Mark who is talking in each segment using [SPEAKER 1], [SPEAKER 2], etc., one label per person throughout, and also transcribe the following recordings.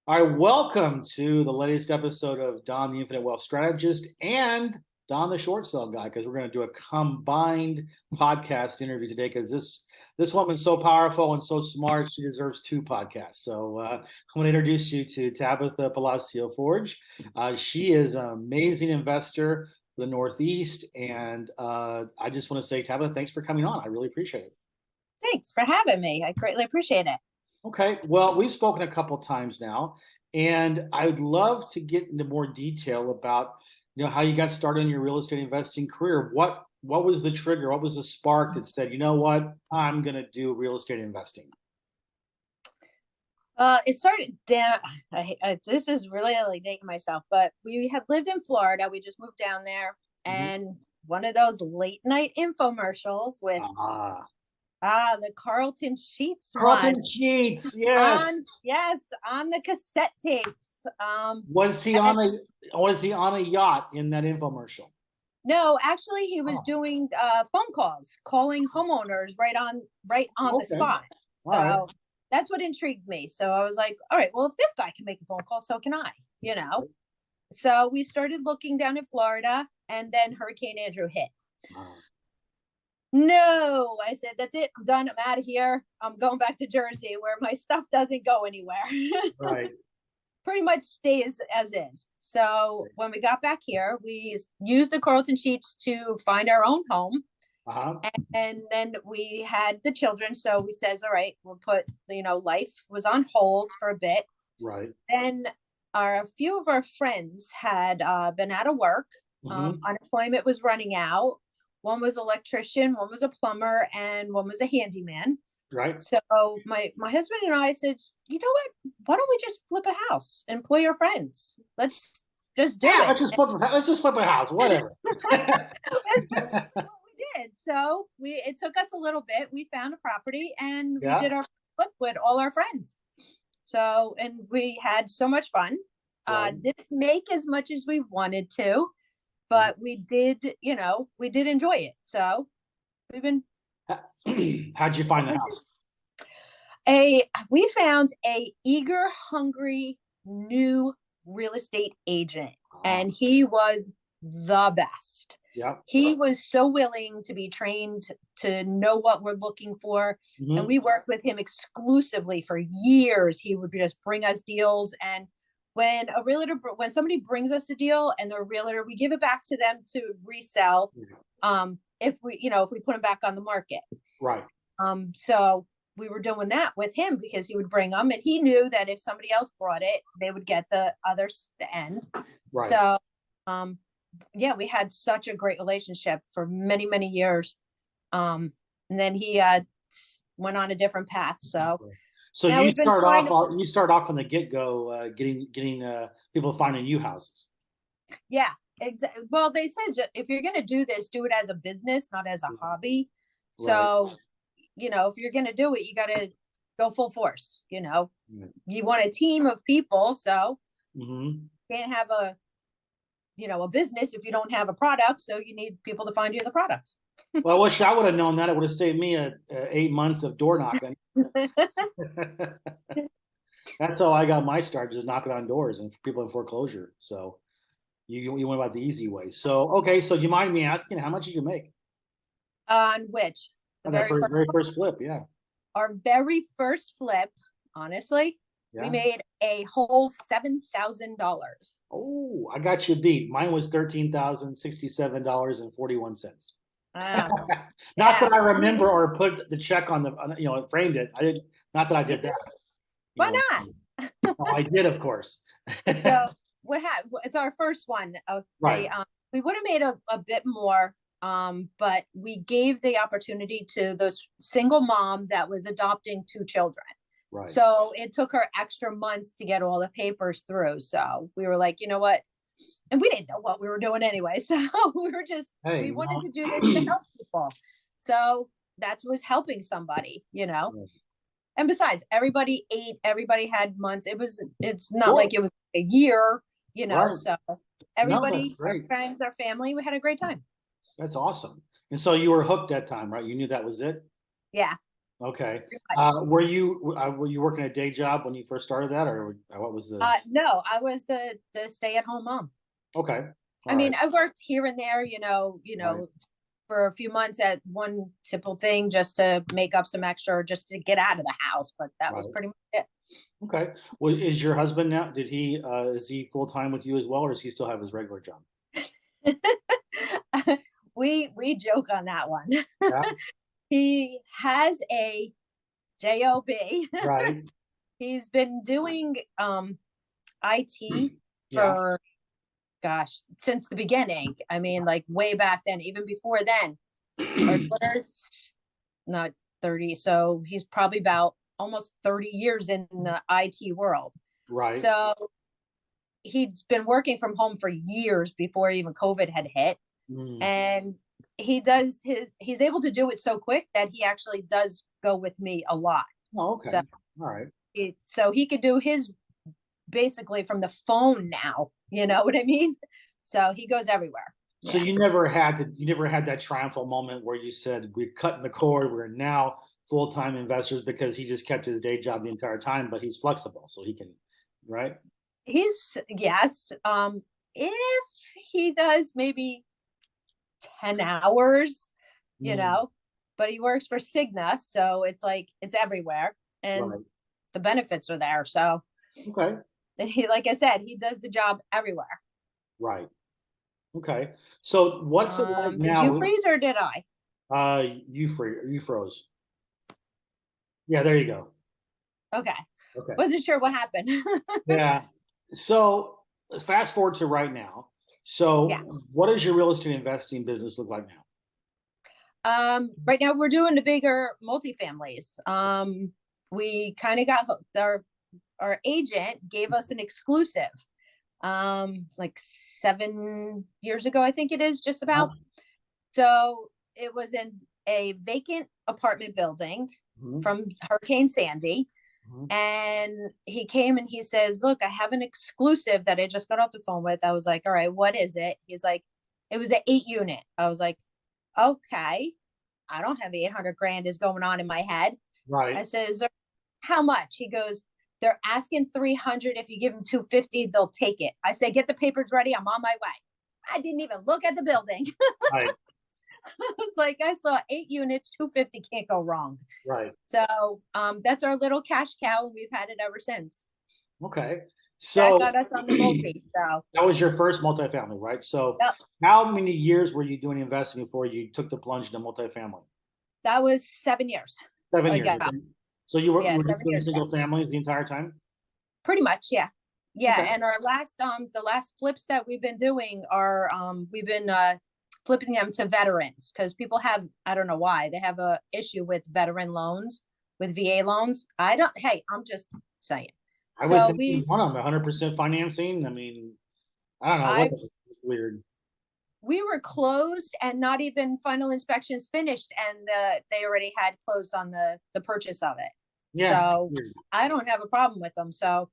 [SPEAKER 1] All right, welcome to the latest episode of Don the Infinite Wealth Strategist and Don the Short Sell Guy, because we're going to do a combined podcast interview today because this woman's so powerful and so smart, she deserves two podcasts. So I'm going to introduce you to Tabatha Forgue. She is an amazing investor for the Northeast, and I just want to say, Tabatha, thanks for coming on. I really appreciate it.
[SPEAKER 2] Thanks for having me. I greatly appreciate it.
[SPEAKER 1] Okay, well, we've spoken a couple times now, and I would love to get into more detail about, how you got started in your real estate investing career. What was the trigger? What was the spark that said, you know what, I'm gonna do real estate investing?
[SPEAKER 2] It started down. This is really like dating myself, but we had lived in Florida. We just moved down there, and one of those late night infomercials with
[SPEAKER 1] Ah,
[SPEAKER 2] the Carlton Sheets
[SPEAKER 1] Carlton
[SPEAKER 2] one
[SPEAKER 1] Sheets, yes.
[SPEAKER 2] on the cassette tapes.
[SPEAKER 1] Was he on a yacht in that infomercial?
[SPEAKER 2] No, actually, he was
[SPEAKER 1] Oh,
[SPEAKER 2] doing phone calls, calling homeowners right on the
[SPEAKER 1] okay.
[SPEAKER 2] spot.
[SPEAKER 1] All right.
[SPEAKER 2] So that's what intrigued me. So I was like, all right, well, if this guy can make a phone call, so can I, So we started looking down in Florida, and then Hurricane Andrew hit.
[SPEAKER 1] Wow.
[SPEAKER 2] No, I said, that's it. I'm done. I'm out of here. I'm going back to Jersey where my stuff doesn't go anywhere.
[SPEAKER 1] Right.
[SPEAKER 2] Pretty much stays as is. So when we got back here, we used the Carlton Sheets to find our own home.
[SPEAKER 1] Uh-huh.
[SPEAKER 2] And then we had the children. So we says, all right, we'll put, life was on hold for a bit.
[SPEAKER 1] Right.
[SPEAKER 2] And a few of our friends had been out of work. Unemployment was running out. One was an electrician, one was a plumber, and one was a handyman.
[SPEAKER 1] Right.
[SPEAKER 2] So my husband and I said, you know what? Why don't we just flip a house? Employ your friends. Let's just do it.
[SPEAKER 1] Let's just flip a house. Whatever.
[SPEAKER 2] We did. So it took us a little bit. We found a property and we did our flip with all our friends. So, and we had so much fun.
[SPEAKER 1] Right.
[SPEAKER 2] Didn't make as much as we wanted to, but we did enjoy it. So we've been.
[SPEAKER 1] How'd you find the house?
[SPEAKER 2] We found a eager, hungry new real estate agent, and he was the best.
[SPEAKER 1] Yeah.
[SPEAKER 2] He was so willing to be trained to know what we're looking for. And we worked with him exclusively for years. He would just bring us deals. And when somebody brings us a deal and they're a realtor, we give it back to them to resell. If we put them back on the market.
[SPEAKER 1] Right.
[SPEAKER 2] So we were doing that with him because he would bring them, and he knew that if somebody else brought it, they would get the end.
[SPEAKER 1] Right.
[SPEAKER 2] So, we had such a great relationship for many, many years. And then he went on a different path. So
[SPEAKER 1] you start off from the get-go, getting people finding you houses.
[SPEAKER 2] Yeah, exactly. Well, they said if you're going to do this, do it as a business, not as a hobby. Right. So, if you're going to do it, you got to go full force. You want a team of people, so you can't have a business if you don't have a product. So you need people to find you the products.
[SPEAKER 1] Well, I wish I would have known that. It would have saved me 8 months of door knocking. That's how I got my start, just knocking on doors and people in foreclosure. So you went about the easy way. So, okay. So do you mind me asking, how much did you make?
[SPEAKER 2] On which?
[SPEAKER 1] The very first flip, yeah.
[SPEAKER 2] Our very first flip, honestly, we made a whole $7,000.
[SPEAKER 1] Oh, I got you beat. Mine was $13,067.41.
[SPEAKER 2] Wow.
[SPEAKER 1] Not that I remember or put the check on the, framed it. I did not that I did that.
[SPEAKER 2] Why not?
[SPEAKER 1] I did, of course.
[SPEAKER 2] So it's our first one.
[SPEAKER 1] Right.
[SPEAKER 2] We would have made a bit more. But we gave the opportunity to the single mom that was adopting 2 children.
[SPEAKER 1] Right.
[SPEAKER 2] So it took her extra months to get all the papers through. So we were like, you know what? And we didn't know what we were doing anyway. So we were just, we wanted to do this to help people. So that was helping somebody, Right. And besides, everybody ate, everybody had months. It's not like it was a year,
[SPEAKER 1] Right.
[SPEAKER 2] So everybody, our friends, our family, we had a great time.
[SPEAKER 1] That's awesome. And so you were hooked that time, right? You knew that was it?
[SPEAKER 2] Yeah.
[SPEAKER 1] Okay.
[SPEAKER 2] pretty much.
[SPEAKER 1] Were you working a day job when you first started that, or what was the?
[SPEAKER 2] No, I was the stay-at-home mom.
[SPEAKER 1] Okay.
[SPEAKER 2] I
[SPEAKER 1] All
[SPEAKER 2] mean,
[SPEAKER 1] right.
[SPEAKER 2] I worked here and there,
[SPEAKER 1] Right.
[SPEAKER 2] for a few months at one simple thing just to make up some extra, or just to get out of the house. But that was
[SPEAKER 1] Right.
[SPEAKER 2] pretty much it.
[SPEAKER 1] Okay. Well, is your husband now? Is he full time with you as well, or does he still have his regular job?
[SPEAKER 2] We joke on that one.
[SPEAKER 1] Yeah.
[SPEAKER 2] He has a job.
[SPEAKER 1] Right.
[SPEAKER 2] He's been doing IT
[SPEAKER 1] Yeah.
[SPEAKER 2] for, gosh, since the beginning. I mean, like way back then, even before then. Our daughter's not 30, so he's probably about almost 30 years in the IT world.
[SPEAKER 1] Right.
[SPEAKER 2] So he's been working from home for years before even COVID had hit.
[SPEAKER 1] Mm.
[SPEAKER 2] And he's able to do it so quick that he actually does go with me a lot.
[SPEAKER 1] Oh, okay.
[SPEAKER 2] So
[SPEAKER 1] All right.
[SPEAKER 2] so he could do his basically from the phone now, you know what I mean? So he goes everywhere.
[SPEAKER 1] So
[SPEAKER 2] Yeah.
[SPEAKER 1] you never had that triumphal moment where you said, we're cutting the cord, we're now full-time investors, because he just kept his day job the entire time, but he's flexible, so he can, right?
[SPEAKER 2] He's yes. If he does maybe 10 hours,
[SPEAKER 1] Mm,
[SPEAKER 2] but he works for Cigna, so it's like it's everywhere and
[SPEAKER 1] right.
[SPEAKER 2] the benefits are there. So
[SPEAKER 1] Okay.
[SPEAKER 2] he, like I said, he does the job everywhere.
[SPEAKER 1] Right. Okay. So what's it like
[SPEAKER 2] Did you
[SPEAKER 1] now?
[SPEAKER 2] freeze or did I?
[SPEAKER 1] You froze. Yeah, there you go.
[SPEAKER 2] Okay.
[SPEAKER 1] Okay.
[SPEAKER 2] Wasn't sure what happened.
[SPEAKER 1] Yeah. So fast forward to right now.
[SPEAKER 2] Yeah.
[SPEAKER 1] So what does your real estate investing business look like now?
[SPEAKER 2] Right now we're doing the bigger multifamilies. We kind of got hooked. Our agent gave us an exclusive, like 7 years ago, I think it is, just about. So it was in a vacant apartment building
[SPEAKER 1] Mhm,
[SPEAKER 2] from Hurricane Sandy.
[SPEAKER 1] mhm.
[SPEAKER 2] And he came and he says, "Look, I have an exclusive that I just got off the phone with." I was like, "All right, what is it?" He's like, "It was an 8 unit." I was like, "Okay, I don't have 800 grand is going on in my head." I
[SPEAKER 1] Right.
[SPEAKER 2] said, "Is there, how much?" He goes, "They're asking 300. If you give them 250, they'll take it." I said, "Get the papers ready. I'm on my way." I didn't even look at the building.
[SPEAKER 1] Right.
[SPEAKER 2] I was like, I saw 8 units, 250 can't go wrong.
[SPEAKER 1] Right.
[SPEAKER 2] So that's our little cash cow. We've had it ever since.
[SPEAKER 1] Okay.
[SPEAKER 2] That
[SPEAKER 1] So
[SPEAKER 2] got us on the multi. So
[SPEAKER 1] that was your first multifamily, right? So
[SPEAKER 2] yep,
[SPEAKER 1] how many years were you doing investing before you took the plunge into multifamily?
[SPEAKER 2] that was 7 years
[SPEAKER 1] 7 years.
[SPEAKER 2] ago.
[SPEAKER 1] Okay. So you
[SPEAKER 2] Yeah,
[SPEAKER 1] were just
[SPEAKER 2] seven
[SPEAKER 1] doing
[SPEAKER 2] years ago.
[SPEAKER 1] single families the entire time?
[SPEAKER 2] Pretty much, yeah. Yeah.
[SPEAKER 1] Okay.
[SPEAKER 2] And our last the last flips that we've been doing are we've been flipping them to veterans because people have, I don't know why, they have a issue with veteran loans, with VA loans. I don't, hey, I'm just saying.
[SPEAKER 1] I would
[SPEAKER 2] So
[SPEAKER 1] think you want them 100% financing. I mean, I don't know,
[SPEAKER 2] I
[SPEAKER 1] whatever. It's weird.
[SPEAKER 2] we were closed and not even final inspections finished, and they already had closed on the purchase of it.
[SPEAKER 1] Yeah, it's
[SPEAKER 2] So
[SPEAKER 1] weird.
[SPEAKER 2] I don't have a problem with them. So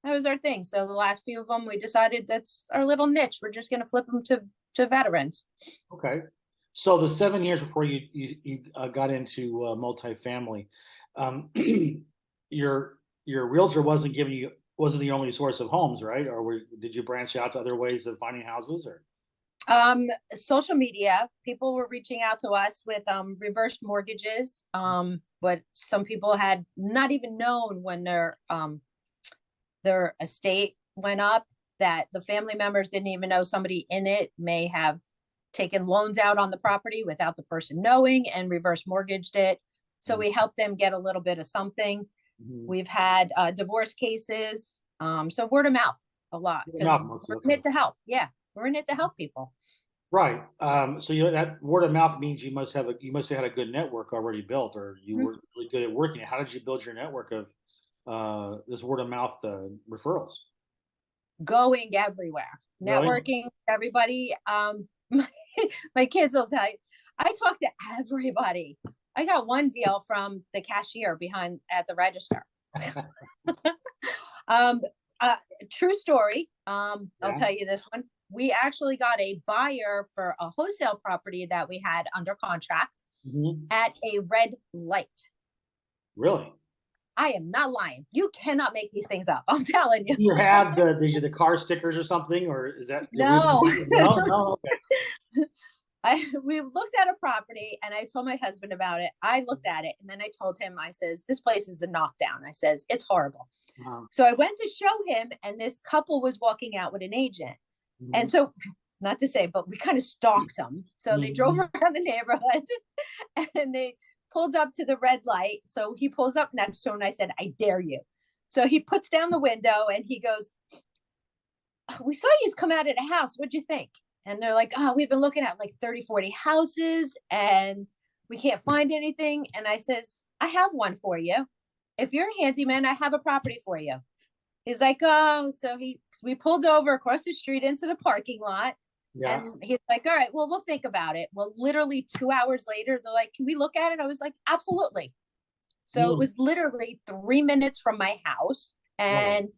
[SPEAKER 2] that was our thing. So the last few of them, we decided that's our little niche. We're just gonna flip them to veterans.
[SPEAKER 1] Okay. So the 7 years before you got into multifamily, um, your realtor wasn't the only source of homes, right? Or did you branch out to other ways of finding houses, or?
[SPEAKER 2] Social media, people were reaching out to us with reversed mortgages. But some people had not even known when their estate went up, that the family members didn't even know somebody in it may have taken loans out on the property without the person knowing and reverse mortgaged it. So we helped them get a little bit of something.
[SPEAKER 1] Mhm.
[SPEAKER 2] We've had divorce cases. So word of mouth a lot
[SPEAKER 1] Not
[SPEAKER 2] because
[SPEAKER 1] mostly,
[SPEAKER 2] we're in
[SPEAKER 1] okay.
[SPEAKER 2] it to help. Yeah, we're in it to help people.
[SPEAKER 1] Right. So that word of mouth means you must have had a good network already built, or you
[SPEAKER 2] Mhm.
[SPEAKER 1] were really good at working it. How did you build your network of this word of mouth referrals?
[SPEAKER 2] Going everywhere,
[SPEAKER 1] Really?
[SPEAKER 2] networking, everybody. My kids will tell you, I talk to everybody. I got one deal from the cashier behind at the register. Um, uh, True story. I'll
[SPEAKER 1] Yeah.
[SPEAKER 2] tell you this one. We actually got a buyer for a wholesale property that we had under contract
[SPEAKER 1] Mhm.
[SPEAKER 2] at a red light.
[SPEAKER 1] Really?
[SPEAKER 2] I am not lying. You cannot make these things up. I'm telling
[SPEAKER 1] Do
[SPEAKER 2] you.
[SPEAKER 1] you have the car stickers or something, or is that
[SPEAKER 2] No.
[SPEAKER 1] no, no, okay.
[SPEAKER 2] We looked at a property and I told my husband about it. I looked at it and then I told him, I says, this place is a knockdown. I says, it's horrible.
[SPEAKER 1] Uh-huh.
[SPEAKER 2] So I went to show him and this couple was walking out with an agent.
[SPEAKER 1] Mm-hmm.
[SPEAKER 2] And so, not to say, but we kind of stalked them. So they drove around the neighborhood and they pulled up to the red light. So he pulls up next to him and I said, I dare you. So he puts down the window and he goes, we saw you come out of the house. What'd you think? And they're like, oh, we've been looking at like 30, 40 houses and we can't find anything. And I says, I have one for you. If you're a handyman, I have a property for you. He's like, oh, so we pulled over across the street into the parking lot. Yeah. And he's like, all right, well, we'll think about it. Well, literally 2 hours later, they're like, can we look at it? I was like, absolutely. So it was literally 3 minutes from my house. And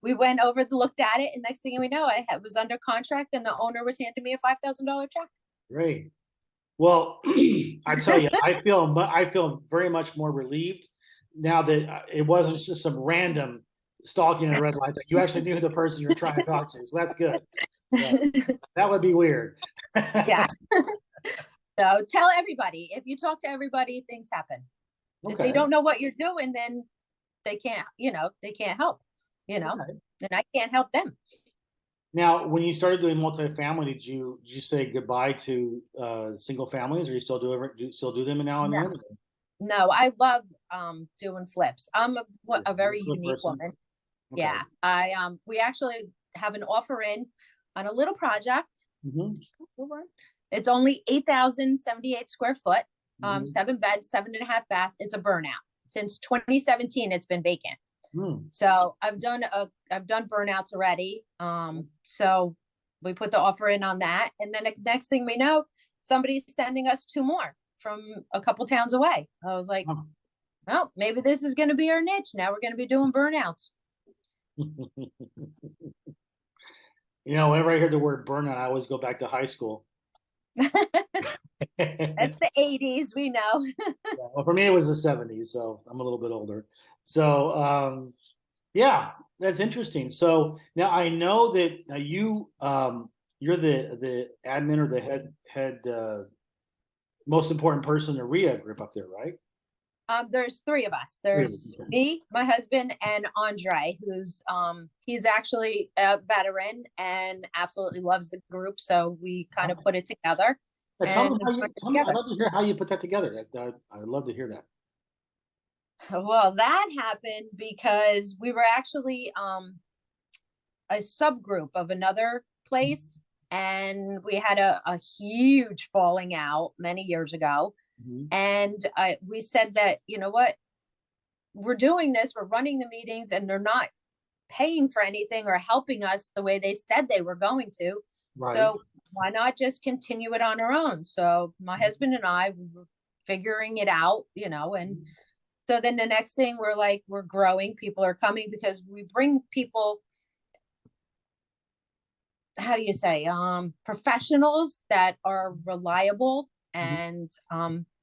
[SPEAKER 2] we went over, looked at it, and next thing we know, I was under contract, and the owner was handing me a $5,000 check.
[SPEAKER 1] Great. Well, I tell you, I feel very much more relieved now that it wasn't just some random stalking at a red light, that you actually knew the person you were trying to talk to. So that's good. That would be weird.
[SPEAKER 2] Yeah. So tell everybody, if you talk to everybody, things happen. Okay. If they don't know what you're doing, then they can't help, and I can't help them.
[SPEAKER 1] Now, when you started doing multifamily, did you say goodbye to single families, or you still do them now and then?
[SPEAKER 2] No, I love doing flips. I'm a very unique woman. Okay. Yeah, we actually have an offer in on a little project. Mm-hmm. It's only 8,078 square foot, 7 beds, 7.5 bath. It's a burnout. Since 2017, it's been vacant. So I've done burnouts already. So we put the offer in on that, and then the next thing we know, somebody's sending us 2 more from a couple towns away. I was like, well, maybe this is going to be our niche. Now we're going to be doing burnouts.
[SPEAKER 1] Whenever I hear the word burnout, I always go back to high school.
[SPEAKER 2] That's the 80s, we know.
[SPEAKER 1] Well, for me, it was the 70s, so I'm a little bit older. So, yeah, that's interesting. So now I know that you're the admin or the head most important person in the REIA group up there, right?
[SPEAKER 2] There's 3 of us. There's me, my husband, and Andre, who's he's actually a veteran and absolutely loves the group. So we kind of put it together.
[SPEAKER 1] I'd love to hear how you put that together. I'd love to hear that.
[SPEAKER 2] Well, that happened because we were actually a subgroup of another place, and we had a huge falling out many years ago. And we said that, you know what, we're doing this, we're running the meetings, and they're not paying for anything or helping us the way they said they were going to. Right. So why not just continue it on our own? So my husband and I were figuring it out, and so then the next thing we're growing, people are coming because we bring people, how do you say, professionals that are reliable and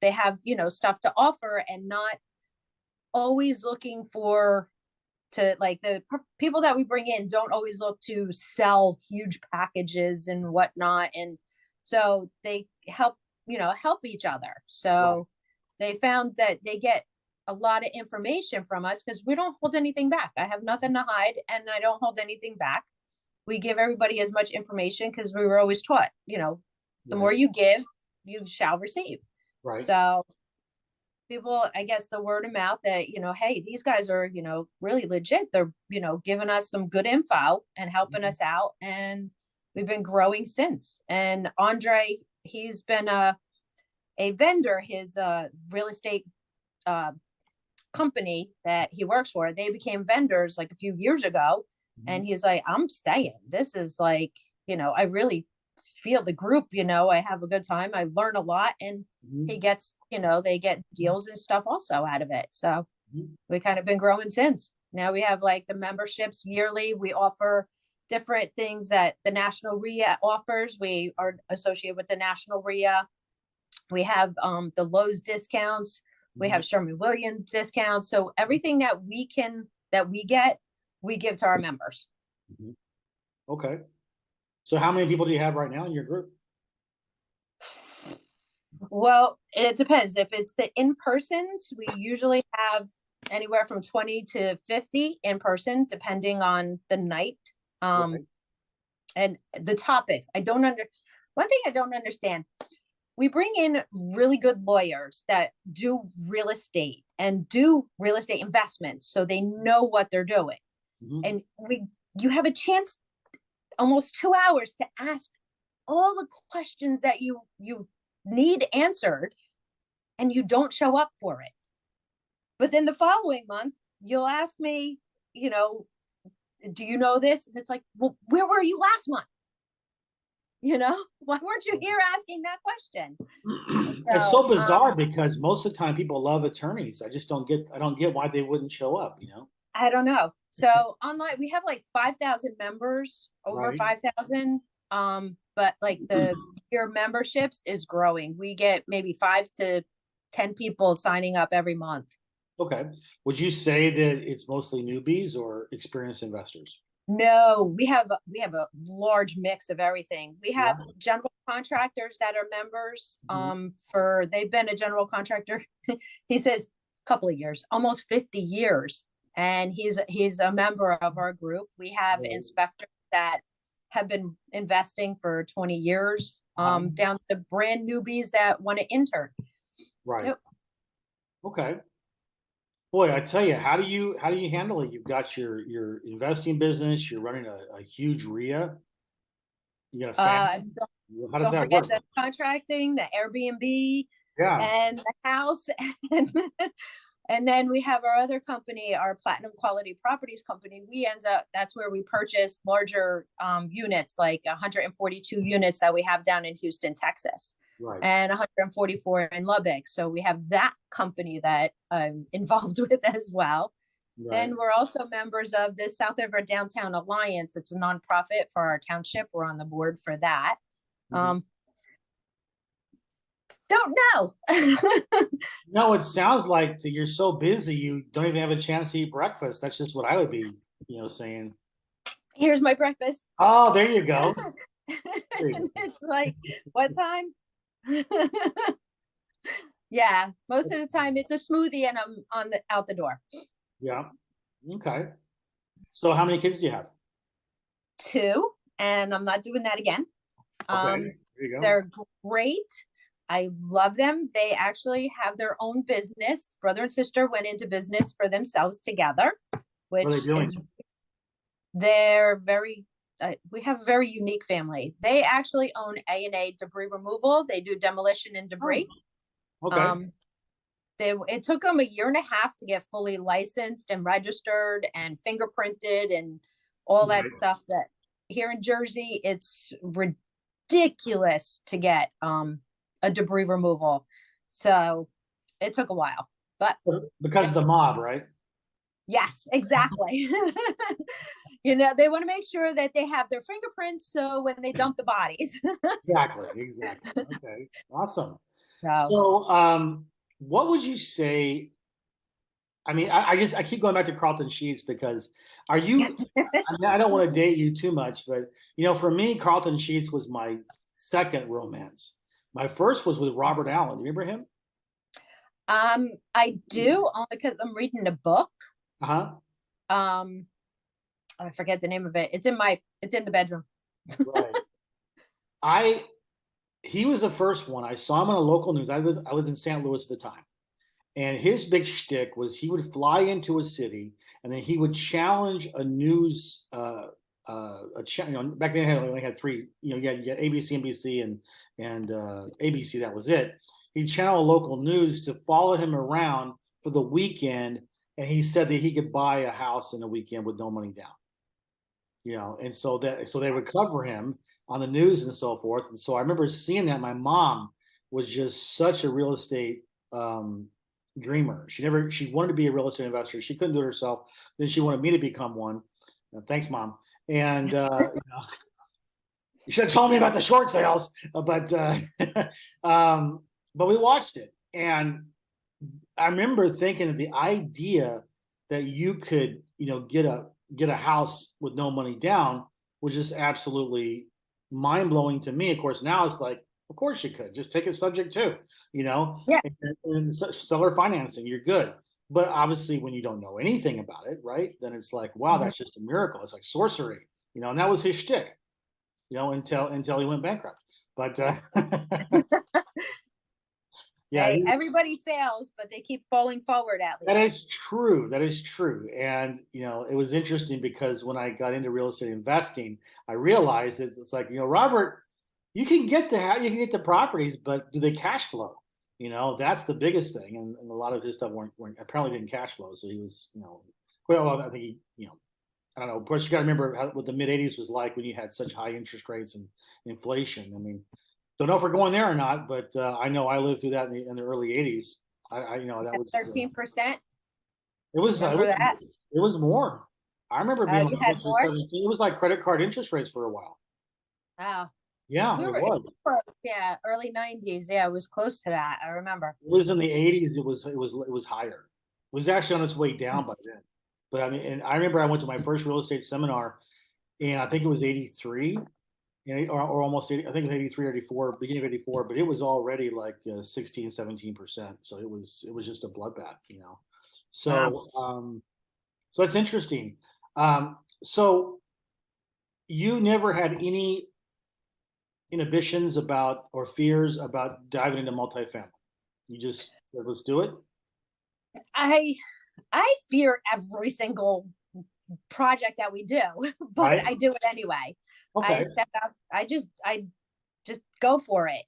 [SPEAKER 2] they have, stuff to offer, and not always looking to the people that we bring in don't always look to sell huge packages and whatnot. And so they help each other. So they found that they get a lot of information from us because we don't hold anything back. I have nothing to hide, and I don't hold anything back. We give everybody as much information because we were always taught, the more you give, you shall receive. Right. So people, I guess the word of mouth that, hey, these guys are, really legit. They're, giving us some good info and helping us out. And we've been growing since. And Andre, he's been a vendor, his real estate company that he works for, they became vendors like a few years ago. And he's like, I'm staying. This is like, I really feel the group, I have a good time. I learn a lot, and he gets, they get deals and stuff also out of it. So we kind of been growing since. Now we have like the memberships yearly. We offer different things that the National REIA offers. We are associated with the National REIA. We have the Lowe's discounts. We have Sherwin-Williams discounts. So everything that we get, we give to our members.
[SPEAKER 1] Okay. So how many people do you have right now in your group?
[SPEAKER 2] Well, it depends. If it's the in-persons, we usually have anywhere from 20 to 50 in person, depending on the night. And the topics. One thing I don't understand. We bring in really good lawyers that do real estate and do real estate investments, so they know what they're doing. And you have a chance almost 2 hours to ask all the questions that you need answered, and you don't show up for it. But then the following month, you'll ask me, do you know this? And it's like, well, where were you last month? Why weren't you here asking that question?
[SPEAKER 1] It's so bizarre because most of the time people love attorneys. I don't get why they wouldn't show up,
[SPEAKER 2] I don't know. So online, we have like 5,000 members, over 5,000. But like your memberships is growing. We get maybe 5 to 10 people signing up every month.
[SPEAKER 1] Okay. Would you say that it's mostly newbies or experienced investors?
[SPEAKER 2] No, we have a large mix of everything. We have general contractors that are members. They've been a general contractor. He says a couple of years, almost 50 years, and he's a member of our group. We have inspectors that have been investing for 20 years, down to brand newbies that want to intern.
[SPEAKER 1] Right. Yep. Okay. Boy, I tell you, how do you handle it? You've got your investing business. You're running a huge REIA. You got a family. How does that work?
[SPEAKER 2] The contracting, the Airbnb,
[SPEAKER 1] yeah,
[SPEAKER 2] and the house, and then we have our other company, our Platinum Quality Properties company. That's where we purchase larger units, like 142 units that we have down in Houston, Texas.
[SPEAKER 1] Right.
[SPEAKER 2] And 144 in Lubbock. So we have that company that I'm involved with as well. Right. Then we're also members of the South River Downtown Alliance. It's a nonprofit for our township. We're on the board for that. Don't know.
[SPEAKER 1] No, it sounds like that you're so busy you don't even have a chance to eat breakfast. That's just what I would be, saying.
[SPEAKER 2] Here's my breakfast.
[SPEAKER 1] Oh, there you go.
[SPEAKER 2] And it's like, what time? Yeah, most of the time it's a smoothie and I'm out the door.
[SPEAKER 1] Yeah. Okay. So how many kids do you have?
[SPEAKER 2] 2, and I'm not doing that again.
[SPEAKER 1] Okay. There you go.
[SPEAKER 2] They're great. I love them. They actually have their own business. Brother and sister went into business for themselves together, which
[SPEAKER 1] what are they doing?
[SPEAKER 2] They're very we have a very unique family. They actually own A&A debris removal. They do demolition and debris.
[SPEAKER 1] Okay.
[SPEAKER 2] It took them 1.5 years to get fully licensed and registered and fingerprinted and all that stuff. That here in Jersey, it's ridiculous to get a debris removal. So it took a while, but
[SPEAKER 1] because of the mob, right?
[SPEAKER 2] Yes, exactly. They want to make sure that they have their fingerprints, so when they dump the bodies.
[SPEAKER 1] Exactly. Okay, awesome. So, what would you say? I mean, I keep going back to Carlton Sheets because are you? I don't want to date you too much, but for me, Carlton Sheets was my second romance. My first was with Robert Allen. Do you remember him?
[SPEAKER 2] I do, only because I'm reading a book. I forget the name of it. It's in the bedroom.
[SPEAKER 1] Right. He was the first one. I saw him on a local news. I lived in St. Louis at the time. And his big shtick was he would fly into a city and then he would challenge a news, back then they only had 3, you had ABC, NBC, and ABC, that was it. He'd channel local news to follow him around for the weekend. And he said that he could buy a house in a weekend with no money down. And so they would cover him on the news and so forth. And so I remember seeing that. My mom was just such a real estate dreamer. She wanted to be a real estate investor. She couldn't do it herself. Then she wanted me to become one. Thanks, Mom. And you should have told me about the short sales. But we watched it, and I remember thinking that the idea that you could, get a house with no money down was just absolutely mind blowing to me. Of course, now it's like, of course you could just take it subject to,
[SPEAKER 2] Yeah.
[SPEAKER 1] and seller financing, you're good. But obviously, when you don't know anything about it, right, then it's like, wow,
[SPEAKER 2] Mhm.
[SPEAKER 1] that's just a miracle. It's like sorcery, and that was his shtick, until he went bankrupt. But yeah,
[SPEAKER 2] Hey, everybody fails, but they keep falling forward at
[SPEAKER 1] that
[SPEAKER 2] least.
[SPEAKER 1] is true. That is true. And, it was interesting because when I got into real estate investing, I realized it's like, Robert, you can get the properties, but do they cash flow? That's the biggest thing. And a lot of his stuff weren't apparently didn't cash flow. So he was, well, I think I don't know. Of course, you got to remember what the mid 80s was like when you had such high interest rates and inflation. I mean, don't know if we're going there or not, but I know I lived through that in the early 80s. That
[SPEAKER 2] At
[SPEAKER 1] was
[SPEAKER 2] 13%.
[SPEAKER 1] it was
[SPEAKER 2] Remember that?
[SPEAKER 1] it was more. I remember being like
[SPEAKER 2] You had
[SPEAKER 1] 16,
[SPEAKER 2] more?
[SPEAKER 1] 17. It was like credit card interest rates for a while.
[SPEAKER 2] Oh,
[SPEAKER 1] Yeah,
[SPEAKER 2] we
[SPEAKER 1] it
[SPEAKER 2] were
[SPEAKER 1] was.
[SPEAKER 2] close. Yeah, early 90s. Yeah, it was close to that. I remember.
[SPEAKER 1] It was in the 80s. It was higher. It was actually on its way down by then. But I mean, and I remember I went to my first real estate seminar, and I think it was 83, or almost 80, I think it was 83 or 84, beginning of 84, but it was already like 16, 17%. So it was just a bloodbath.
[SPEAKER 2] Wow.
[SPEAKER 1] So that's interesting. So you never had any inhibitions about or fears about diving into multifamily. You just said, let's do it.
[SPEAKER 2] I I fear every single project that we do, but
[SPEAKER 1] Right?
[SPEAKER 2] I do it anyway. I
[SPEAKER 1] Okay.
[SPEAKER 2] step out. I just go for it.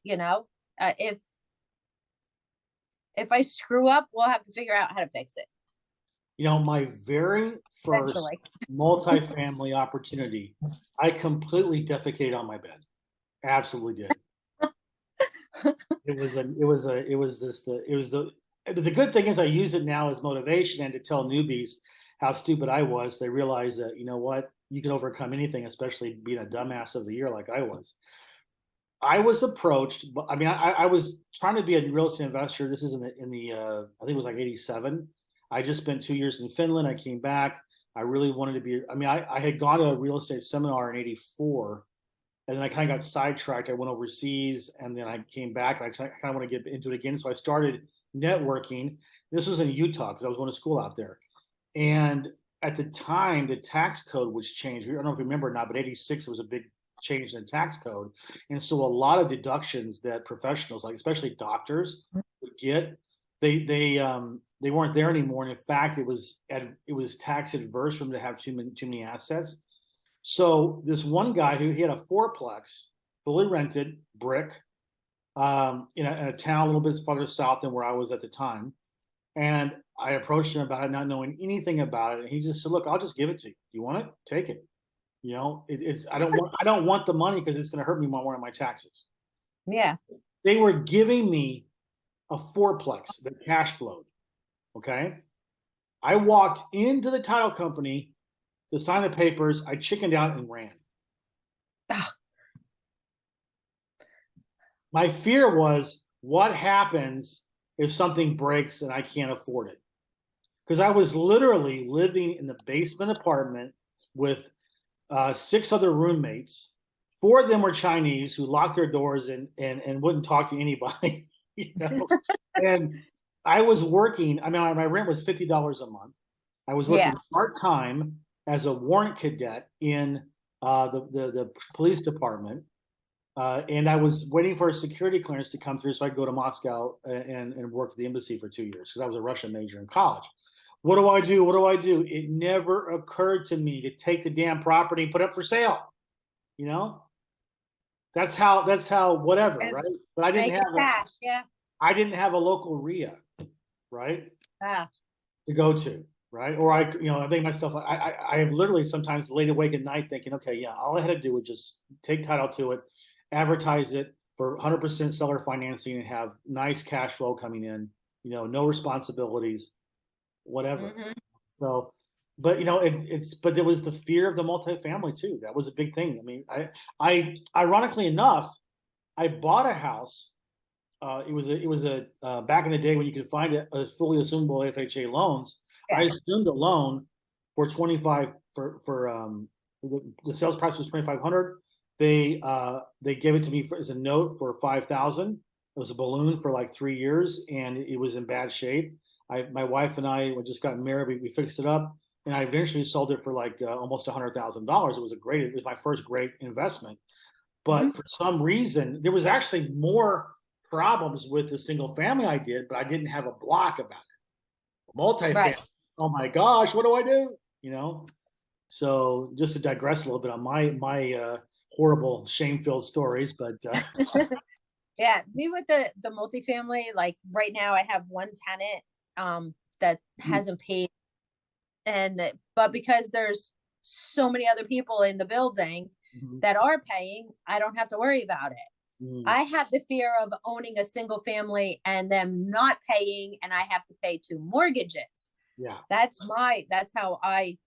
[SPEAKER 2] If I screw up, we'll have to figure out how to fix it
[SPEAKER 1] My very first
[SPEAKER 2] eventually.
[SPEAKER 1] multifamily opportunity, I completely defecated on my bed. Absolutely did. The good thing is I use it now as motivation and to tell newbies how stupid I was. They realize that, what, you can overcome anything, especially being a dumbass of the year like I was. I was approached, but I mean, I was trying to be a real estate investor. This is I think it was like 87. I just spent 2 years in Finland. I came back. I really wanted to be, I mean, I had gone to a real estate seminar in 84, and then I kind of got sidetracked. I went overseas, and then I came back. And I kind of want to get into it again. So I started networking. This was in Utah because I was going to school out there. And at the time, the tax code was changed. I don't know if you remember or not, but 86 was a big change in the tax code. And so a lot of deductions that professionals, like especially doctors, would get, they weren't there anymore. And in fact, it was tax adverse for them to have too many assets. So this one guy who he had a fourplex, fully rented, brick, in a town a little bit farther south than where I was at the time. And I approached him about it, not knowing anything about it. And he just said, "Look, I'll just give it to you. You want it? Take it. It's I don't want the money because it's going to hurt me more on my taxes."
[SPEAKER 2] Yeah.
[SPEAKER 1] They were giving me a fourplex that cash flowed. Okay, I walked into the title company to sign the papers. I chickened out and ran.
[SPEAKER 2] Ugh.
[SPEAKER 1] My fear was, what happens if something breaks and I can't afford it? Because I was literally living in the basement apartment with six other roommates. Four of them were Chinese who locked their doors and wouldn't talk to anybody. you know. And I was working. I mean, my rent was $50 a month. I was
[SPEAKER 2] Yeah.
[SPEAKER 1] working part time as a warrant cadet in the police department. And I was waiting for a security clearance to come through so I could go to Moscow and work at the embassy for 2 years because I was a Russian major in college. What do I do? What do I do? It never occurred to me to take the damn property and put it up for sale. You know, that's how whatever,
[SPEAKER 2] And
[SPEAKER 1] right? But I didn't
[SPEAKER 2] make it
[SPEAKER 1] have a
[SPEAKER 2] cash. Yeah.
[SPEAKER 1] I didn't have a local REIA, right,
[SPEAKER 2] Ah.
[SPEAKER 1] to go to, right? Or I think myself, I have literally sometimes laid awake at night thinking, okay, yeah, all I had to do was just take title to it, advertise it for 100% seller financing, and have nice cash flow coming in. No responsibilities, whatever.
[SPEAKER 2] Hmm.
[SPEAKER 1] So, but but there was the fear of the multifamily too. That was a big thing. I mean, I ironically enough, I bought a house it was a back in the day when you could find a fully assumable FHA loans. I
[SPEAKER 2] Yeah.
[SPEAKER 1] assumed a loan for 25 for the sales price was 2,500. They gave it to me as a note for 5,000. It was a balloon for like 3 years, and it was in bad shape. My wife and I just got married. We fixed it up, and I eventually sold it for like almost $100,000. It was my first great investment.
[SPEAKER 2] Hmm.
[SPEAKER 1] But for some reason, there was actually more problems with the single family I did, but I didn't have a block about it.
[SPEAKER 2] Right.
[SPEAKER 1] Multifamily, oh my gosh, what do I do? You know. So just to digress a little bit on my horrible, shame-filled stories, but
[SPEAKER 2] Yeah, me with the multifamily, like right now I have one tenant that hasn't paid, and but because there's so many other people in the building
[SPEAKER 1] Mhm.
[SPEAKER 2] that are paying, I don't have to worry about it.
[SPEAKER 1] Mhm.
[SPEAKER 2] I have the fear of owning a single family and them not paying and I have to pay two mortgages.
[SPEAKER 1] Yeah,
[SPEAKER 2] That's how I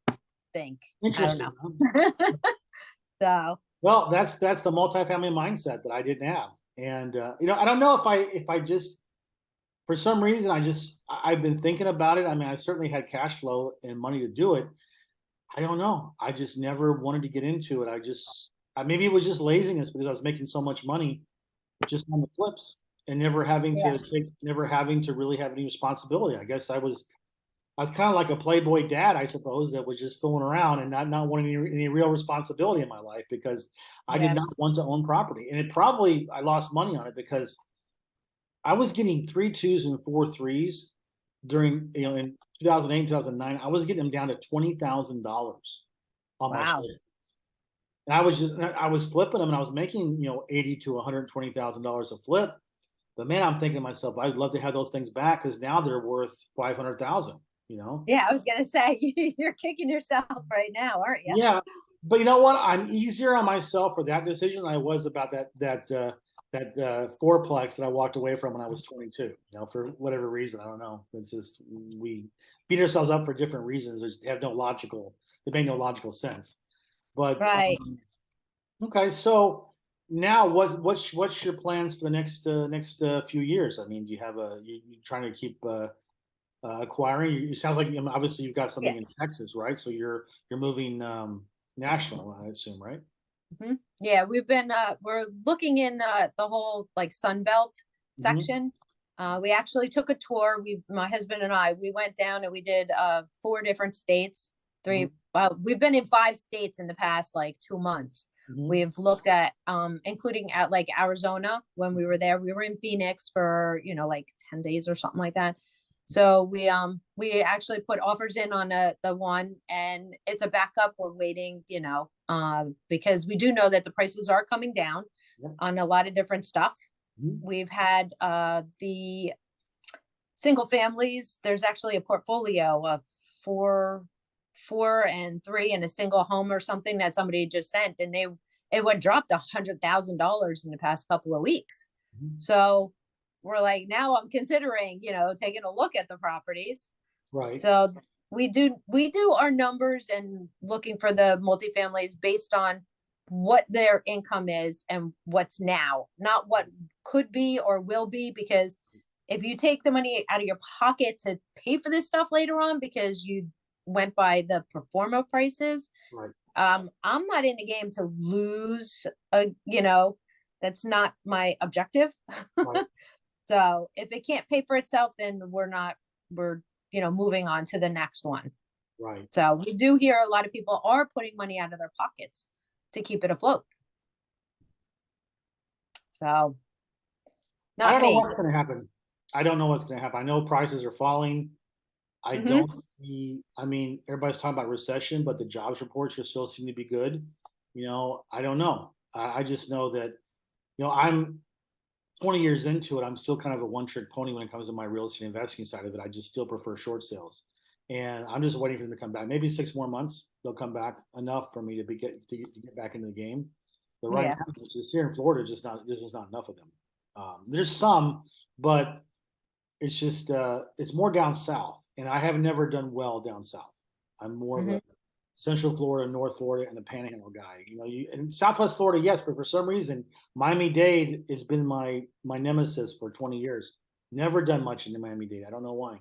[SPEAKER 2] think. I don't
[SPEAKER 1] interesting. Huh?
[SPEAKER 2] know. So
[SPEAKER 1] Well, that's the multifamily mindset that I didn't have, and I don't know if I just for some reason I've been thinking about it. I mean, I certainly had cash flow and money to do it. I don't know. I just never wanted to get into it. Maybe it was just laziness because I was making so much money just on the flips and
[SPEAKER 2] yeah,
[SPEAKER 1] never having to really have any responsibility. I guess I was kind of like a playboy dad, I suppose, that was just fooling around and not wanting any real responsibility in my life because I did
[SPEAKER 2] yeah.
[SPEAKER 1] not want to own property. And it probably I lost money on it because I was getting 3 2s and 4 3s during in 2008, 2009. I was getting them down to $20,000 on my
[SPEAKER 2] Wow.
[SPEAKER 1] short. And I was flipping them and I was making, 80 to $120,000 a flip. But man, I'm thinking to myself, I'd love to have those things back because now they're worth 500,000, you know?
[SPEAKER 2] Yeah, I was gonna say you're kicking yourself right now, aren't you?
[SPEAKER 1] Yeah. But you know what? I'm easier on myself for that decision than I was about that fourplex that I walked away from when I was 22, for whatever reason. I don't know. It's just we beat ourselves up for different reasons. They make no logical sense. But
[SPEAKER 2] Right.
[SPEAKER 1] okay, so now what's your plans for the next few years? I mean, do you have you trying to keep acquiring? It sounds like obviously you've got
[SPEAKER 2] Yeah.
[SPEAKER 1] something in Texas, right? So you're moving national, I assume, right?
[SPEAKER 2] Hmm. Yeah, we're looking in the whole like Sun Belt
[SPEAKER 1] Hmm.
[SPEAKER 2] section. We actually took a tour. My husband and I, we went down and we did four different states.
[SPEAKER 1] Hmm.
[SPEAKER 2] We've been in 5 states in the past like 2 months.
[SPEAKER 1] Hmm.
[SPEAKER 2] We've looked at including at like Arizona when we were there. We were in Phoenix for, like 10 days or something like that. So we actually put offers in on the one, and it's a backup. We're waiting, because we do know that the prices are coming down
[SPEAKER 1] Yeah.
[SPEAKER 2] on a lot of different stuff.
[SPEAKER 1] Mhm.
[SPEAKER 2] We've had the single families. There's actually a portfolio of four and three in a single home or something that somebody just sent, and it would dropped $100,000 in the past couple of weeks.
[SPEAKER 1] Mhm.
[SPEAKER 2] So we're like, now I'm considering, taking a look at the properties.
[SPEAKER 1] Right.
[SPEAKER 2] So we do our numbers and looking for the multifamilies based on what their income is and what's now, not what could be or will be. Because if you take the money out of your pocket to pay for this stuff later on because you went by the performer prices,
[SPEAKER 1] Right.
[SPEAKER 2] I'm not in the game to lose. That's not my objective.
[SPEAKER 1] Right.
[SPEAKER 2] So if it can't pay for itself, then we're moving on to the next one.
[SPEAKER 1] Right.
[SPEAKER 2] So we do hear a lot of people are putting money out of their pockets to keep it afloat. So
[SPEAKER 1] I
[SPEAKER 2] not
[SPEAKER 1] don't know
[SPEAKER 2] me.
[SPEAKER 1] what's going to happen. I don't know what's going to happen. I know prices are falling. I
[SPEAKER 2] Hmm.
[SPEAKER 1] don't see, I mean, everybody's talking about recession, but the jobs reports are still seem to be good. I don't know. I just know that, I'm 20 years into it. I'm still kind of a one-trick pony when it comes to my real estate investing side of it. I just still prefer short sales. And I'm just waiting for them to come back. Maybe 6 more months, they'll come back enough for me to get back into the game. But right
[SPEAKER 2] Yeah.
[SPEAKER 1] now, just here in Florida, there's just not enough of them. There's some, but it's more down south, and I have never done well down south. I'm more of
[SPEAKER 2] Hmm.
[SPEAKER 1] a Central Florida, North Florida, and the Panhandle guy. In Southwest Florida, yes, but for some reason, Miami-Dade has been my nemesis for 20 years. Never done much in the Miami-Dade. I don't know why.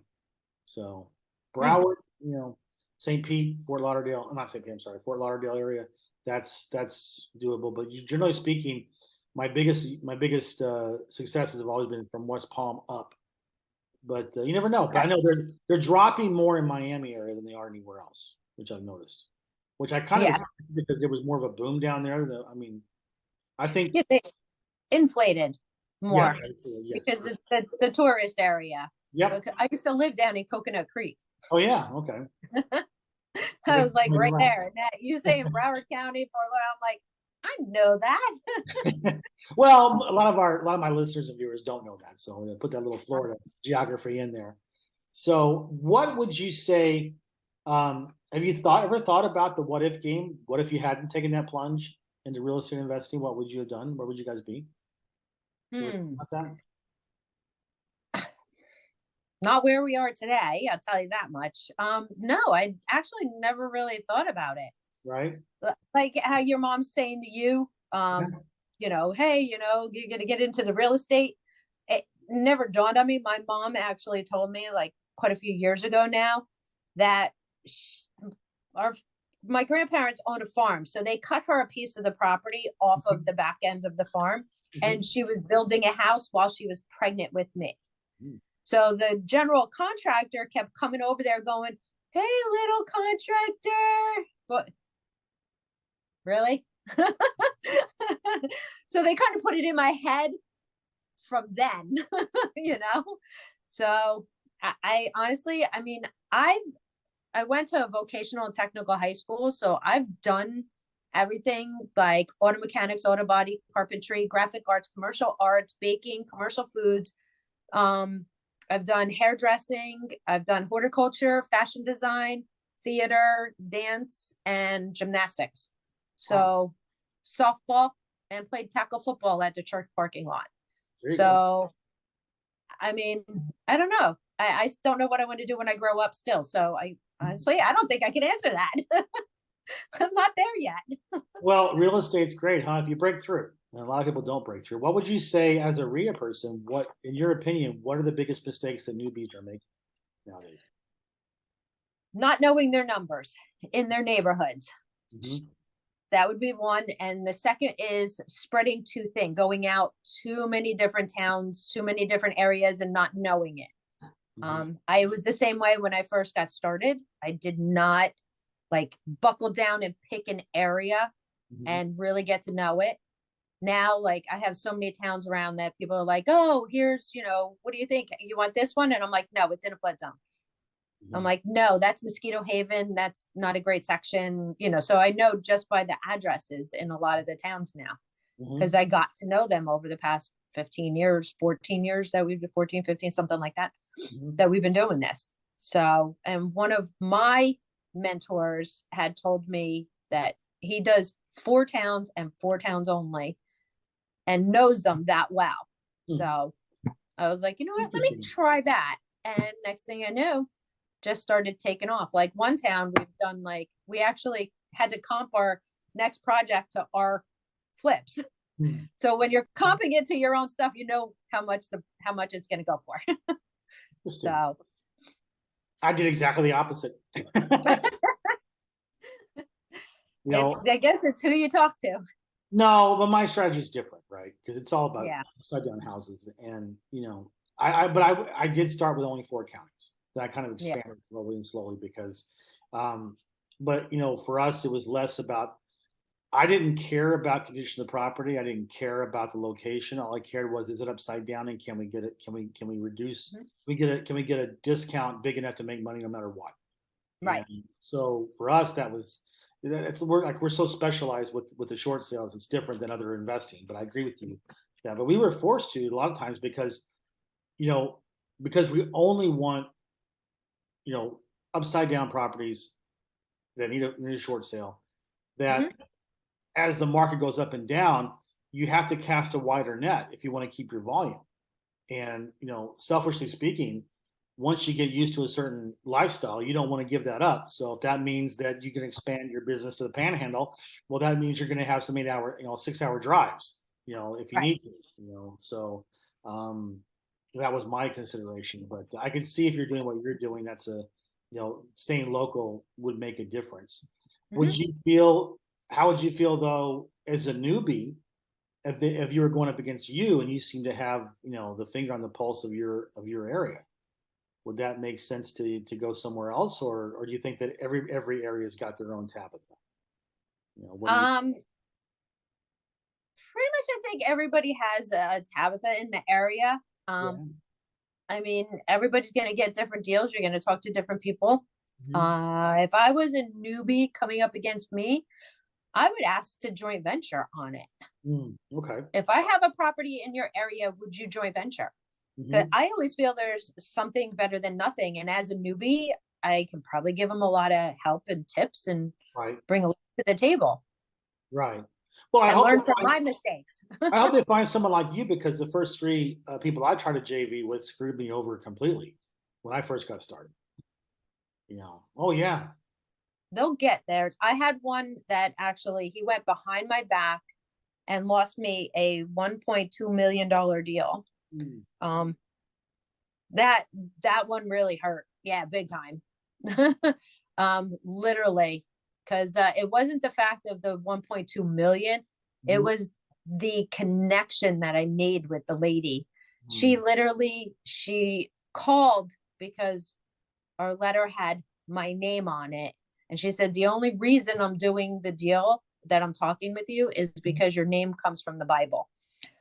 [SPEAKER 1] So Broward, St. Pete, Fort Lauderdale. I'm not St. Pete. I'm sorry, Fort Lauderdale area. That's doable. But generally speaking, my biggest successes have always been from West Palm up. But you never know. But I know they're dropping more in Miami area than they are anywhere else, which I've noticed. Which I kind of because there was more of a boom down there. I think
[SPEAKER 2] they inflated more
[SPEAKER 1] yes.
[SPEAKER 2] Because it's the tourist area.
[SPEAKER 1] Yep.
[SPEAKER 2] I used to live down in Coconut Creek.
[SPEAKER 1] Oh yeah, okay.
[SPEAKER 2] I was like right there. And you say in Broward County, Fort Lauderdale, I'm like, I know that.
[SPEAKER 1] Well, a lot of my listeners and viewers don't know that, so I'm gonna put that little Florida geography in there. So, what would you say? Have you ever thought about the what if game? What if you hadn't taken that plunge into real estate investing? What would you have done? Where would you guys be?
[SPEAKER 2] Not where we are today, I'll tell you that much. No, I actually never really thought about it.
[SPEAKER 1] Right.
[SPEAKER 2] Like how your mom's saying to you, hey, you're going to get into the real estate. It never dawned on me. My mom actually told me like quite a few years ago now that my grandparents owned a farm. So they cut her a piece of the property off of the back end of the farm. And she was building a house while she was pregnant with me. So the general contractor kept coming over there going, hey, little contractor. But really? So they kind of put it in my head from then, So I honestly, I went to a vocational and technical high school. So I've done everything like auto mechanics, auto body, carpentry, graphic arts, commercial arts, baking, commercial foods. I've done hairdressing. I've done horticulture, fashion design, theater, dance, and gymnastics. So softball and played tackle football at the church parking lot. So, I don't know. I don't know what I want to do when I grow up still. So honestly, I don't think I can answer that. I'm not there yet.
[SPEAKER 1] Well, real estate's great, huh? If you break through, and a lot of people don't break through. What would you say as a REIA person? What, in your opinion, what are the biggest mistakes that newbies are making nowadays?
[SPEAKER 2] Not knowing their numbers in their neighborhoods. That would be one. And the second is spreading too thin, going out too many different towns, too many different areas and not knowing it. I was the same way when I first got started. I did not buckle down and pick an area and really get to know it. Now, I have so many towns around that people are like, oh, here's, what do you think? You want this one? And I'm like, no, it's in a flood zone. I'm like, no, that's Mosquito Haven. That's not a great section, so I know just by the addresses in a lot of the towns now, because I got to know them over the past 15 years, 14 years that we've been 14, 15, something like that, that we've been doing this. So, and one of my mentors had told me that he does 4 towns and 4 towns only and knows them that well. So I was like, you know what, let me try that. And next thing I knew, just started taking off. Like one town we've done, we actually had to comp our next project to our flips. So when you're comping it to your own stuff, you know how much it's going to go for. So
[SPEAKER 1] I did exactly the opposite.
[SPEAKER 2] I guess it's who you talk to.
[SPEAKER 1] No, but my strategy is different, right? Because it's all about upside down houses, and I did start with only 4 counties. Then I kind of expanded slowly because, but for us it was less about. I didn't care about condition of the property. I didn't care about the location. All I cared was, is it upside down, and can we get it? Can we reduce? Can we get a discount big enough to make money no matter what?
[SPEAKER 2] Right.
[SPEAKER 1] And so for us, we're so specialized with the short sales. It's different than other investing. But I agree with you. Yeah, but we were forced to a lot of times because we only want upside down properties that need a short sale. That as the market goes up and down, you have to cast a wider net if you want to keep your volume. And selfishly speaking, once you get used to a certain lifestyle, you don't want to give that up. So if that means that you can expand your business to the Panhandle, well, that means you're going to have some 8 hour, 6 hour drives, if you
[SPEAKER 2] Right.
[SPEAKER 1] need to, So um, that was my consideration. But I can see if you're doing what you're doing, that's staying local would make a difference.
[SPEAKER 2] Mhm.
[SPEAKER 1] How would you feel though, as a newbie, if you were going up against you and you seem to have, the finger on the pulse of your area? Would that make sense to go somewhere else, or do you think that every area's got their own Tabatha? What do you?
[SPEAKER 2] Um, Pretty much, I think everybody has a Tabitha in the area.
[SPEAKER 1] Yeah.
[SPEAKER 2] I mean, everybody's going to get different deals. You're going to talk to different people.
[SPEAKER 1] Mhm.
[SPEAKER 2] If I was a newbie coming up against me, I would ask to joint venture on it.
[SPEAKER 1] Okay.
[SPEAKER 2] If I have a property in your area, would you joint venture? Because
[SPEAKER 1] Hmm.
[SPEAKER 2] I always feel there's something better than nothing. And as a newbie, I can probably give them a lot of help and tips and
[SPEAKER 1] Right.
[SPEAKER 2] bring a lot to the table
[SPEAKER 1] Right. Well,
[SPEAKER 2] and learn from my mistakes.
[SPEAKER 1] I hope they find someone like you, because the first three people I tried to JV with screwed me over completely when I first got started. Oh yeah.
[SPEAKER 2] They'll get theirs. I had one that actually he went behind my back and lost me a $1.2 million deal.
[SPEAKER 1] Mm.
[SPEAKER 2] Um, that that one really hurt. Yeah, big time. Literally, because it wasn't the fact of the 1.2 million, it
[SPEAKER 1] Mhm.
[SPEAKER 2] was the connection that I made with the lady.
[SPEAKER 1] Mm.
[SPEAKER 2] She called because our letter had my name on it, and she said the only reason I'm doing the deal that I'm talking with you is because your name comes from the Bible.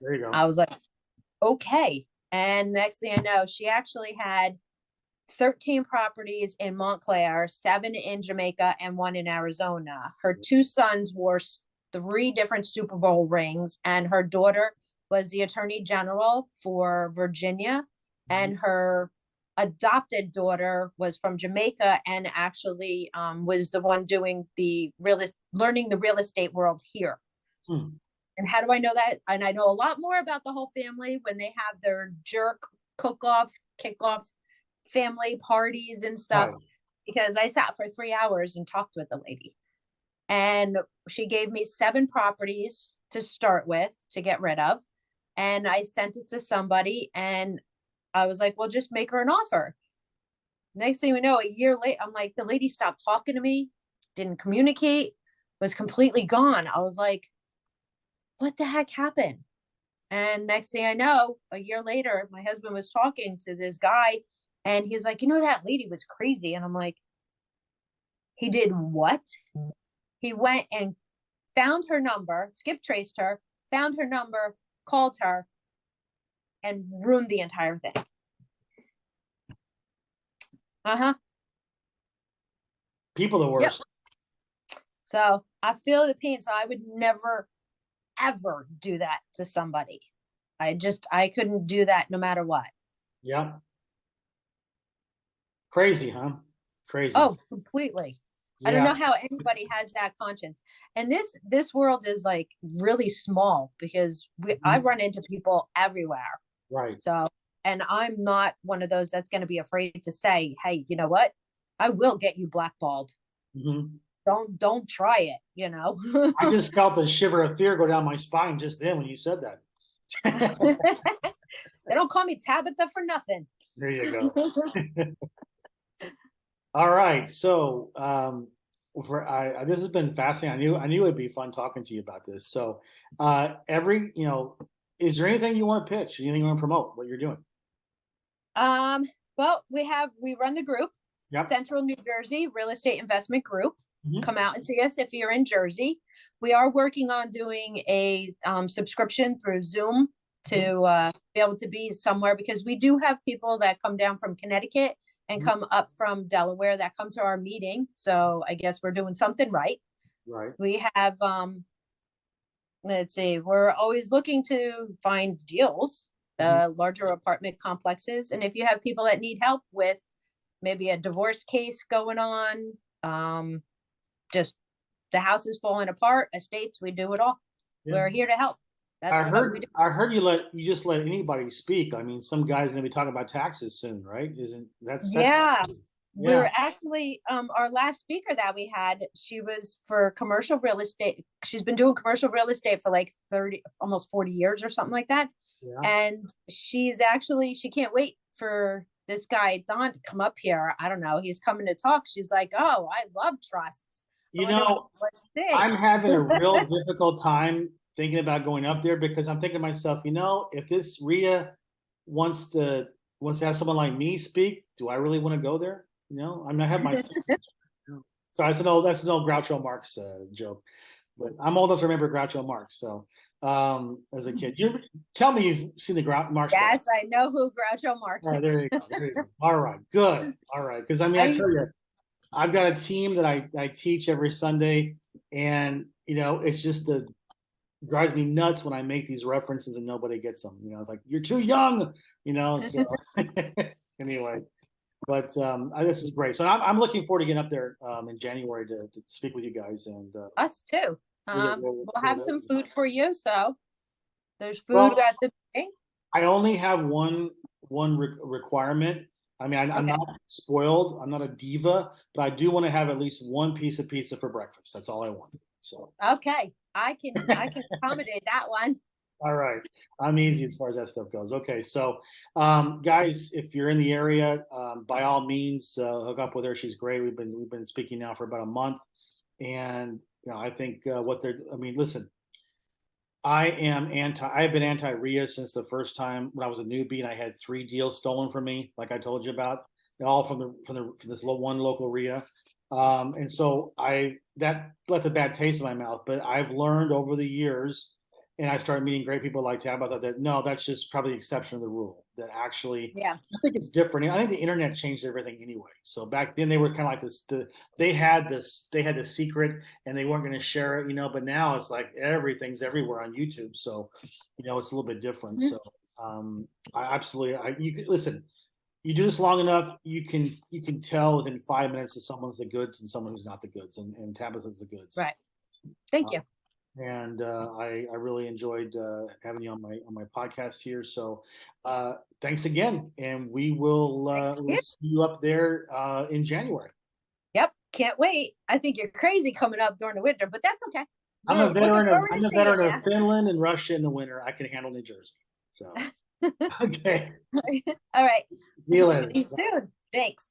[SPEAKER 1] There you go.
[SPEAKER 2] I was like, okay. And next thing I know, she actually had 13 properties in Montclair, 7 in Jamaica, and 1 in Arizona. Her 2 sons wore 3 different Super Bowl rings, and her daughter was the attorney general for Virginia,
[SPEAKER 1] Mhm.
[SPEAKER 2] and her adopted daughter was from Jamaica and actually was the one doing learning the real estate world here.
[SPEAKER 1] Hmm.
[SPEAKER 2] And how do I know that? And I know a lot more about the whole family when they have their jerk cook-off, kick-off family parties and stuff,
[SPEAKER 1] Right.
[SPEAKER 2] because I sat for 3 hours and talked with the lady. And she gave me 7 properties to start with to get rid of. And I sent it to somebody and I was like, well, just make her an offer. Next thing we know, a year later, I'm like, the lady stopped talking to me, didn't communicate, was completely gone. I was like, what the heck happened? And next thing I know, a year later, my husband was talking to this guy and he's like, that lady was crazy. And I'm like, he did what? He went and found her number, skip traced her, found her number, called her, and ruined the entire thing. Uh-huh.
[SPEAKER 1] People the
[SPEAKER 2] Yep.
[SPEAKER 1] worst.
[SPEAKER 2] So I feel the pain. So I would never, ever do that to somebody. I couldn't do that no matter what.
[SPEAKER 1] Yeah. Crazy, huh? Crazy.
[SPEAKER 2] Oh, completely. I don't
[SPEAKER 1] Yeah.
[SPEAKER 2] know how anybody has that conscience. And this world is like really small because I
[SPEAKER 1] Mhm.
[SPEAKER 2] run into people everywhere.
[SPEAKER 1] Right.
[SPEAKER 2] So, and I'm not one of those that's going to be afraid to say, "Hey, you know what? I will get you blackballed.
[SPEAKER 1] Hmm.
[SPEAKER 2] Don't try it."
[SPEAKER 1] I just felt a shiver of fear go down my spine just then when you said that.
[SPEAKER 2] They don't call me Tabitha for nothing.
[SPEAKER 1] There you go. All right. So, this has been fascinating. I knew it'd be fun talking to you about this. So, is there anything you want to pitch? Anything you want to promote? What you're doing?
[SPEAKER 2] Um, well, we run the group,
[SPEAKER 1] Yep.
[SPEAKER 2] Central New Jersey Real Estate Investment Group.
[SPEAKER 1] Hmm.
[SPEAKER 2] Come out and see us if you're in Jersey. We are working on doing a subscription through Zoom
[SPEAKER 1] Hmm.
[SPEAKER 2] to be able to be somewhere, because we do have people that come down from Connecticut and
[SPEAKER 1] Hmm.
[SPEAKER 2] come up from Delaware that come to our meeting. So I guess we're doing something right.
[SPEAKER 1] Right.
[SPEAKER 2] We have let's see, we're always looking to find deals,
[SPEAKER 1] Hmm.
[SPEAKER 2] the larger apartment complexes. And if you have people that need help with maybe a divorce case going on, just the house is falling apart, estates, we do it all.
[SPEAKER 1] Yeah.
[SPEAKER 2] We're here to help. That's what we do.
[SPEAKER 1] I heard you just let anybody speak. I mean, some guy's gonna be talking about taxes soon, right? Isn't that's
[SPEAKER 2] Yeah. We
[SPEAKER 1] yeah.
[SPEAKER 2] were actually our last speaker that we had, she was for commercial real estate. She's been doing commercial real estate for like 30, almost 40 years or something like that.
[SPEAKER 1] Yeah.
[SPEAKER 2] And she can't wait for this guy Dohn to come up here. I don't know. He's coming to talk. She's like, "Oh, I love trusts."
[SPEAKER 1] You know, I'm having a real difficult time thinking about going up there because I'm thinking to myself, if this REIA wants to have someone like me speak, do I really want to go there? I mean, I have my so that's an old Groucho Marx joke, but I'm old enough to remember Groucho Marx. So as a kid, you tell me you've seen the Marx.
[SPEAKER 2] Yes, I know who Groucho Marx is.
[SPEAKER 1] All right, there you go. There you go. All right, good. All right, because I mean, I tell you, I've got a team that I teach every Sunday, and it's just drives me nuts when I make these references and nobody gets them. It's like you're too young. So anyway, but this is great. So I'm looking forward to getting up there in January to speak with you guys and
[SPEAKER 2] us too. We'll have some food for you. So there's food at the beginning.
[SPEAKER 1] I only have one requirement. I mean, I'm not spoiled. I'm not a diva, but I do want to have at least one piece of pizza for breakfast. That's all I want. So
[SPEAKER 2] okay, I can accommodate that one.
[SPEAKER 1] All right, I'm easy as far as that stuff goes. Okay, so guys, if you're in the area, by all means, hook up with her. She's great. We've been speaking now for about a month, and I think listen. I've been anti-REIA since the first time when I was a newbie and I had 3 deals stolen from me, like I told you about, all from this one local REIA. And so that left a bad taste in my mouth, but I've learned over the years, and I started meeting great people like Tabatha that no, that's just probably the exception of the rule. That actually, I think it's different. I think the internet changed everything anyway. So back then they were kind of like this. They had the secret, and they weren't going to share it, But now it's like everything's everywhere on YouTube. So, it's a little bit different. So, I absolutely, you can listen. You do this long enough, you can tell within 5 minutes if someone's the goods and someone who's not the goods, and Tabatha's the goods.
[SPEAKER 2] Right. Thank you.
[SPEAKER 1] And I really enjoyed having you on my podcast here. So thanks again, and we will we'll see you up there in January.
[SPEAKER 2] Yep, can't wait. I think you're crazy coming up during the winter, but that's okay.
[SPEAKER 1] I'm a veteran of Finland and Russia in the winter. I can handle New Jersey. So okay.
[SPEAKER 2] All right.
[SPEAKER 1] See you later.
[SPEAKER 2] See you soon. Thanks.